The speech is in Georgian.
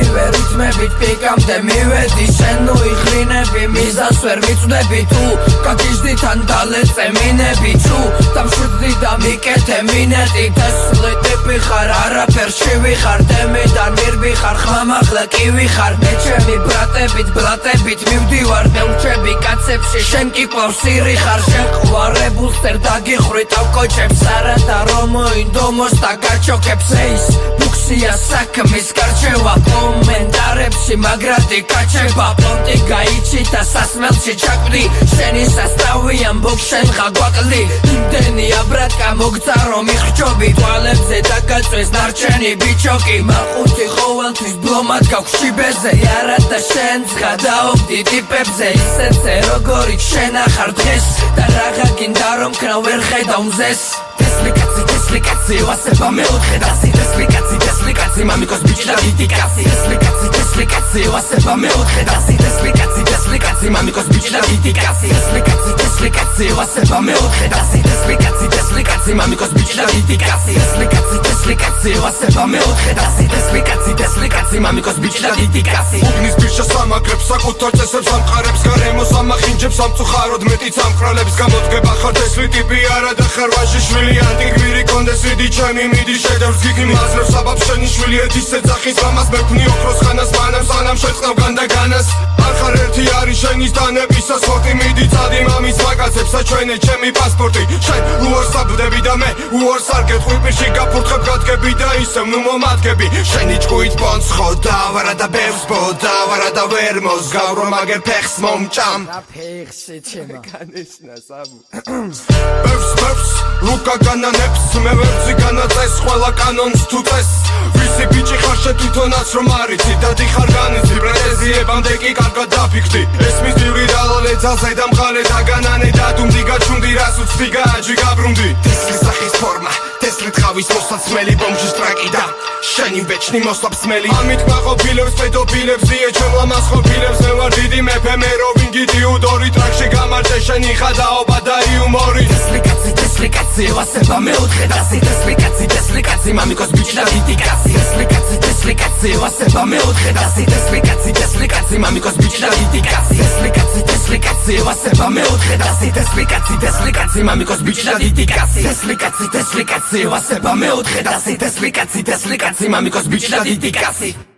ორივე რითმებით პიკამდე მივედი შენ ნუ იღრინები მიზანს ვერ მიწვდები თუ გაგიჟდი თან დალეწე მინები ჩუ დამშვიდდი და მიკეთე მინეტი თესლი ტიპი ხარ არაფერში ვიხარ დემიდან მირბი ხარ ხმამაღლა კი ვიხარ მე ჩემი ბრატებით ბლატებით მივდივარ მეურჩები კაცებში შენ კი კლავს სირი ხარ შენ ყვარებულს წერ დაგიხვრი ტავკოჩებს არადა რომ მოინდომოს და გაჩოქებს ეის ბუქსია საქმის გარჩევა კომენტარებში მაგრადი კაჩება პონტი გაიჩიტა სასმელში ჩაკვდი შენი სასტავი ამბობ შენ ღაგვაკლდი იმდენი აბრატკა მოგცა რომ იხჯობი თვალებზე დაგაწვეს ნარჩენი ბიჩოკი მაყუთი ყოველთვის ბლომად გავხშიბეზე არადა შენ ცხადაობდი ტიპებზე ისეთზე როგორი შენ ახარ დღეს და რაღა გინდა რომ ქნა ვერ ხედავ მზეს Tesli kazzi, ვასება მეოთხე დასი Tesli kazzi, მამიკოს ბიჭი და დიდი კაცი Tesli kazzi, ვასება მეოთხე დასი Tesli kazzi, მამიკოს ბიჭი და დიდი კაცი Tesli kazzi, ვასება მეოთხე დასი Tesli kazzi, მამიკოს ბიჭი და დიდი კაცი Tesli kazzi, ვასება მეოთხე დასი Tesli kazzi, მამიკოს ბიჭი და დიდი კაცი უბნის ბირშა სამაგრებს საკუთარ წესებს ამყარებს გარემოს ამახინჯებს ამწუხაროდ მეტიც ამკრალებს გამოდგება ხარ თესლი ტიპი არა და ხარ ვაჟი შვილი ანტიგვირი კონდეს ვიდი ჩემი მიდი შედევს გიგნი მაზრებს აბაბ შენი შვილი ეთისე ძახის მამას მექნი ოქროს ხანას მანამ სანამ შეწყნავ განდაგანას არ ხარ ერთი არის შენის დანებისა სპორტი მიდი წადი მამის მაგაცებს საჩვენე ჩემი პასპორტი შენ უორს აბდები და მე უორს არ გეტყვი პირში გაფურთხებ გადგები და ისევ ნუ მომადგები შენი ჭკუით პონს ხოდა ვარა და ბევრს ბოდა ვარა და ვერ მოსგავ რომ აგერ ფეხს მომჭამ რა ფეხში ჩემო განეშნა საბუ ბევრს ლუკა განანებს მე ვერცი განაწეს ყველა კანონს თუ წეს ვისი ბიჭი ხარ შე თვითონაც რომ არიცი და დიხარ განიცი პრეტენზიებამდე კი კარგად დაფიქრდი ესმის დივრი დალალე ძალზე და მღალე დაგანანე დადუმდი გაჩუმდი რას უცდი გააჯი გაბრუნდი თესლი სახის ფორმა თესლი ტყავის მოსაცმელი ბომჟის ტრაკი და შენი ვეჩნი მოსლობს მელი ამით მაყოფილებს პედოფილებს ие ჩემ ლამას ყოფილებს მე ვარ დიდი მეფე მე რო ვინგიდი უდორი ტრაქში გამარჯე შენი ხადაობა და იუმორი Tesli kazzi, ვასება მეოთხე დასი Tesli kazzi, მამიკოს ბიჭი და დიდი კაცი Tesli kazzi, ვასება მეოთხე დასი Tesli kazzi, მამიკოს ბიჭი და დიდი კაცი Tesli kazzi, ვასება მეოთხე დასი Tesli kazzi, მამიკოს ბიჭი და დიდი კაცი Tesli kazzi, ვასება მეოთხე დასი Tesli kazzi, მამიკოს ბიჭი და დიდი კაცი